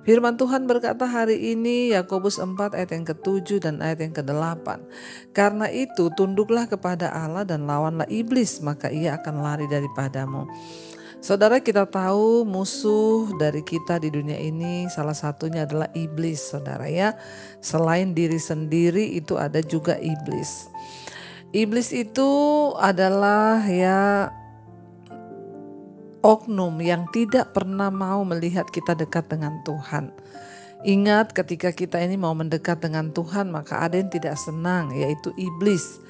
Firman Tuhan berkata hari ini, Yakobus 4 ayat yang ke-7 dan ayat yang ke-8. Karena itu tunduklah kepada Allah dan lawanlah iblis, maka ia akan lari daripadamu. Saudara, kita tahu musuh dari kita di dunia ini salah satunya adalah iblis, saudara ya. Selain diri sendiri itu ada juga iblis. Iblis itu adalah ya oknum yang tidak pernah mau melihat kita dekat dengan Tuhan. Ingat, ketika kita ini mau mendekat dengan Tuhan, maka ada yang tidak senang, yaitu iblis.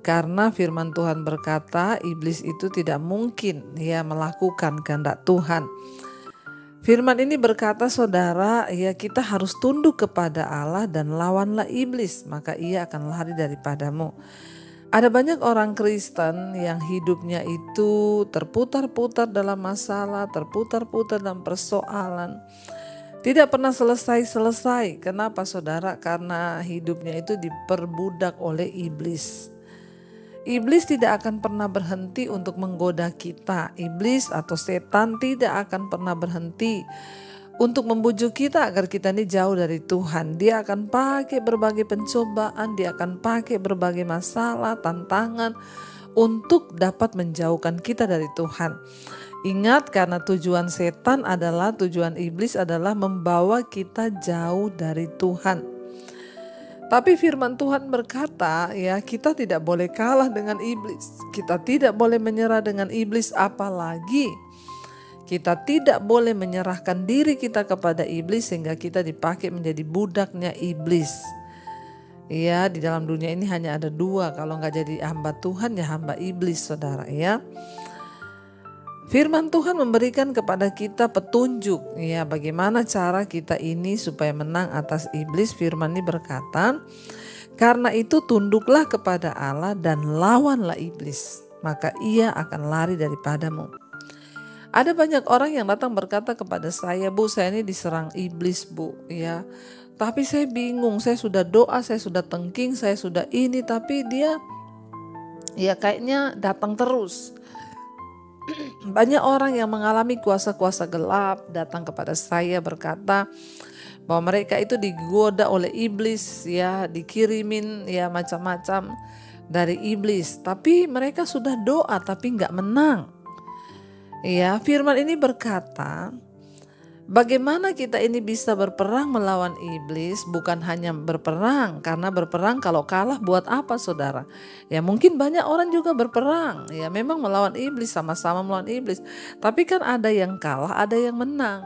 Karena firman Tuhan berkata, iblis itu tidak mungkin ya melakukan kehendak Tuhan. Firman ini berkata, saudara, ya kita harus tunduk kepada Allah dan lawanlah iblis, maka ia akan lari daripadamu. Ada banyak orang Kristen yang hidupnya itu terputar-putar dalam masalah, terputar-putar dalam persoalan. Tidak pernah selesai-selesai. Kenapa saudara? Karena hidupnya itu diperbudak oleh iblis. Iblis tidak akan pernah berhenti untuk menggoda kita. Iblis atau setan tidak akan pernah berhenti untuk membujuk kita agar kita ini jauh dari Tuhan. Dia akan pakai berbagai pencobaan, dia akan pakai berbagai masalah, tantangan untuk dapat menjauhkan kita dari Tuhan. Ingat, karena tujuan setan adalah, tujuan iblis adalah membawa kita jauh dari Tuhan. Tapi firman Tuhan berkata, ya kita tidak boleh kalah dengan iblis. Kita tidak boleh menyerah dengan iblis, apalagi kita tidak boleh menyerahkan diri kita kepada iblis sehingga kita dipakai menjadi budaknya iblis. Ya, di dalam dunia ini hanya ada dua, kalau nggak jadi hamba Tuhan ya hamba iblis, saudara ya. Firman Tuhan memberikan kepada kita petunjuk ya bagaimana cara kita ini supaya menang atas iblis. Firman ini berkata, karena itu tunduklah kepada Allah dan lawanlah iblis, maka ia akan lari daripadamu. Ada banyak orang yang datang berkata kepada saya, Bu, saya ini diserang iblis, Bu, ya. Tapi saya bingung, saya sudah doa, saya sudah tengking, saya sudah ini, tapi dia ya kayaknya datang terus. Banyak orang yang mengalami kuasa-kuasa gelap datang kepada saya berkata bahwa mereka itu digoda oleh iblis, ya, dikirimin ya macam-macam dari iblis. Tapi mereka sudah doa tapi nggak menang. Ya, firman ini berkata, bagaimana kita ini bisa berperang melawan iblis? Bukan hanya berperang, karena berperang kalau kalah buat apa, saudara? Ya mungkin banyak orang juga berperang, ya memang melawan iblis, sama-sama melawan iblis. Tapi kan ada yang kalah, ada yang menang.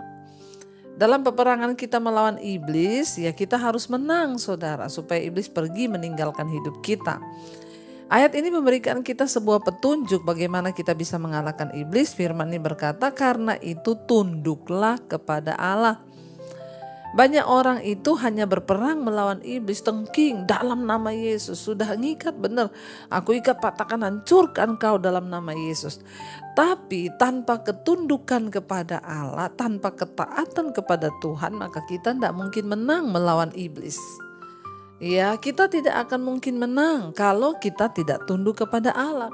Dalam peperangan kita melawan iblis, ya kita harus menang, saudara, supaya iblis pergi meninggalkan hidup kita. Ayat ini memberikan kita sebuah petunjuk bagaimana kita bisa mengalahkan iblis. Firman ini berkata, karena itu tunduklah kepada Allah. Banyak orang itu hanya berperang melawan iblis, tengking dalam nama Yesus. Sudah ngikat benar, aku ikat, patahkan, hancurkan kau dalam nama Yesus. Tapi tanpa ketundukan kepada Allah, tanpa ketaatan kepada Tuhan, maka kita tidak mungkin menang melawan iblis. Ya, kita tidak akan mungkin menang kalau kita tidak tunduk kepada Allah.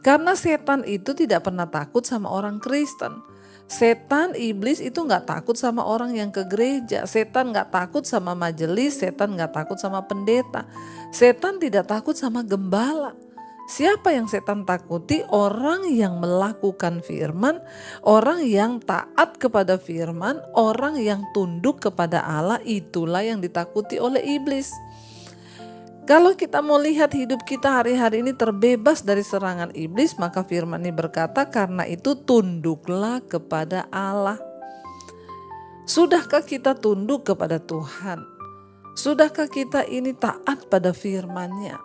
Karena setan itu tidak pernah takut sama orang Kristen. Setan, iblis itu gak takut sama orang yang ke gereja. Setan gak takut sama majelis, setan gak takut sama pendeta. Setan tidak takut sama gembala. Siapa yang setan takuti? Orang yang melakukan firman, orang yang taat kepada firman, orang yang tunduk kepada Allah, itulah yang ditakuti oleh iblis. Kalau kita mau lihat hidup kita hari-hari ini terbebas dari serangan iblis, maka firman ini berkata, karena itu tunduklah kepada Allah. Sudahkah kita tunduk kepada Tuhan? Sudahkah kita ini taat pada firman-Nya?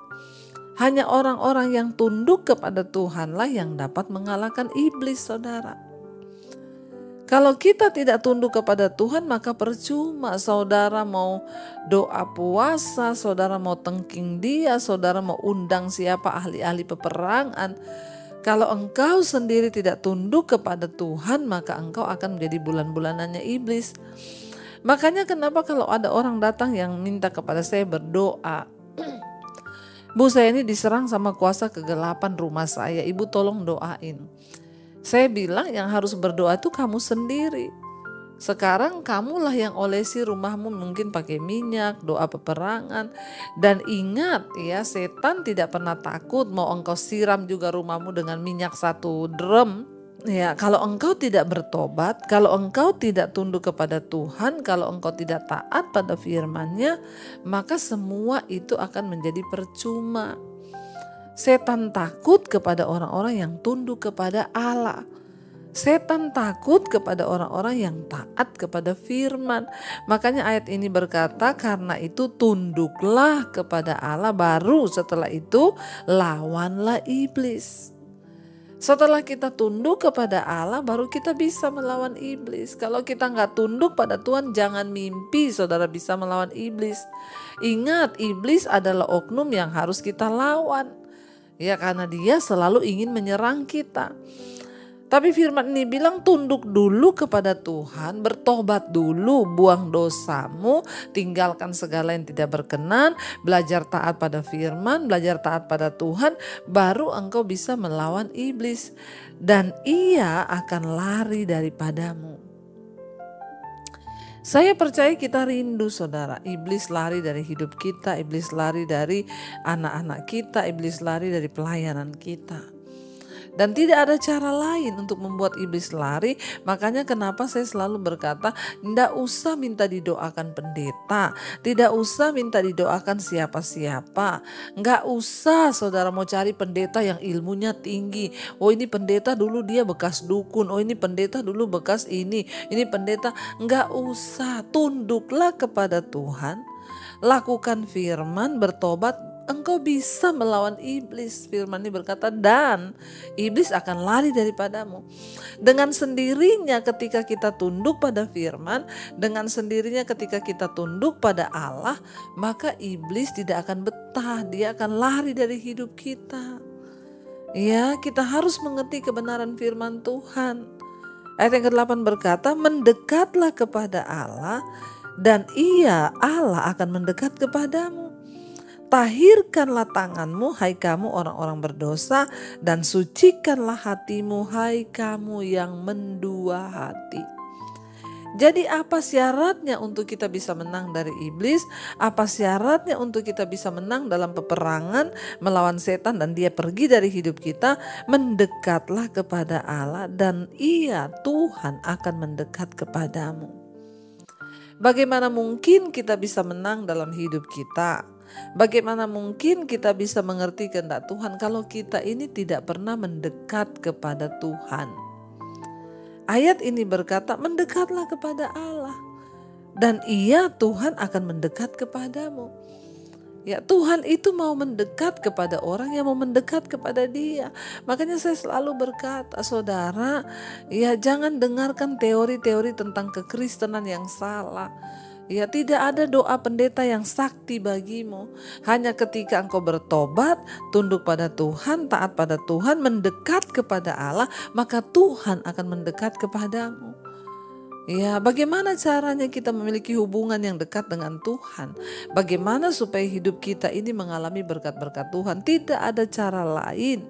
Hanya orang-orang yang tunduk kepada Tuhanlah yang dapat mengalahkan iblis, saudara. Kalau kita tidak tunduk kepada Tuhan, maka percuma. Saudara mau doa puasa, saudara mau tengking dia, saudara mau undang siapa ahli-ahli peperangan. Kalau engkau sendiri tidak tunduk kepada Tuhan, maka engkau akan menjadi bulan-bulanannya iblis. Makanya kenapa kalau ada orang datang yang minta kepada saya berdoa, Bu, saya ini diserang sama kuasa kegelapan rumah saya, Ibu tolong doain. Saya bilang yang harus berdoa itu kamu sendiri. Sekarang kamulah yang olesi rumahmu mungkin pakai minyak, doa peperangan. Dan ingat ya, setan tidak pernah takut mau engkau siram juga rumahmu dengan minyak 1 drum. Ya, kalau engkau tidak bertobat, kalau engkau tidak tunduk kepada Tuhan, kalau engkau tidak taat pada firman-Nya, maka semua itu akan menjadi percuma. Setan takut kepada orang-orang yang tunduk kepada Allah. Setan takut kepada orang-orang yang taat kepada firman. Makanya ayat ini berkata, karena itu tunduklah kepada Allah, baru setelah itu lawanlah iblis. Setelah kita tunduk kepada Allah, baru kita bisa melawan iblis. Kalau kita nggak tunduk pada Tuhan, jangan mimpi saudara bisa melawan iblis. Ingat, iblis adalah oknum yang harus kita lawan. Ya, karena dia selalu ingin menyerang kita. Tapi firman ini bilang tunduk dulu kepada Tuhan, bertobat dulu, buang dosamu, tinggalkan segala yang tidak berkenan, belajar taat pada firman, belajar taat pada Tuhan, baru engkau bisa melawan iblis dan ia akan lari daripadamu. Saya percaya kita rindu saudara, iblis lari dari hidup kita, iblis lari dari anak-anak kita, iblis lari dari pelayanan kita. Dan tidak ada cara lain untuk membuat iblis lari. Makanya kenapa saya selalu berkata, tidak usah minta didoakan pendeta, tidak usah minta didoakan siapa-siapa. Nggak usah saudara mau cari pendeta yang ilmunya tinggi. Oh ini pendeta dulu dia bekas dukun, oh ini pendeta dulu bekas ini pendeta. Nggak usah, tunduklah kepada Tuhan, lakukan firman, bertobat, engkau bisa melawan iblis. Firman ini berkata, dan iblis akan lari daripadamu. Dengan sendirinya ketika kita tunduk pada firman, dengan sendirinya ketika kita tunduk pada Allah, maka iblis tidak akan betah, dia akan lari dari hidup kita. Ya, kita harus mengerti kebenaran firman Tuhan. Ayat yang ke-8 berkata, mendekatlah kepada Allah dan Allah akan mendekat kepadamu. Tahirkanlah tanganmu, hai kamu orang-orang berdosa, dan sucikanlah hatimu, hai kamu yang mendua hati. Jadi apa syaratnya untuk kita bisa menang dari iblis? Apa syaratnya untuk kita bisa menang dalam peperangan melawan setan dan dia pergi dari hidup kita? Mendekatlah kepada Allah dan Tuhan akan mendekat kepadamu. Bagaimana mungkin kita bisa menang dalam hidup kita? Bagaimana mungkin kita bisa mengerti kehendak Tuhan kalau kita ini tidak pernah mendekat kepada Tuhan? Ayat ini berkata, mendekatlah kepada Allah dan Tuhan akan mendekat kepadamu. Ya, Tuhan itu mau mendekat kepada orang yang mau mendekat kepada Dia. Makanya saya selalu berkata, saudara, ya jangan dengarkan teori-teori tentang kekristenan yang salah. Ya, tidak ada doa pendeta yang sakti bagimu. Hanya ketika engkau bertobat, tunduk pada Tuhan, taat pada Tuhan, mendekat kepada Allah, maka Tuhan akan mendekat kepadamu. Ya, bagaimana caranya kita memiliki hubungan yang dekat dengan Tuhan? Bagaimana supaya hidup kita ini mengalami berkat-berkat Tuhan? Tidak ada cara lain.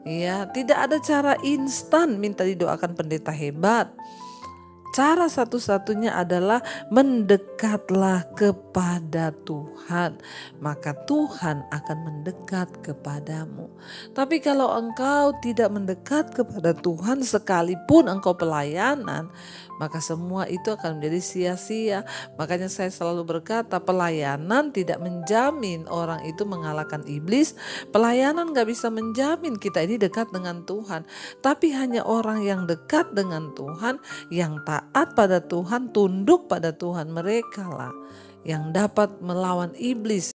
Ya, tidak ada cara instan minta didoakan pendeta hebat. Cara satu-satunya adalah mendekatlah kepada Tuhan, maka Tuhan akan mendekat kepadamu. Tapi kalau engkau tidak mendekat kepada Tuhan sekalipun engkau pelayanan, maka semua itu akan menjadi sia-sia. Makanya saya selalu berkata, pelayanan tidak menjamin orang itu mengalahkan iblis. Pelayanan gak bisa menjamin kita ini dekat dengan Tuhan. Tapi hanya orang yang dekat dengan Tuhan, yang taat pada Tuhan, tunduk pada Tuhan, mereka lah yang dapat melawan iblis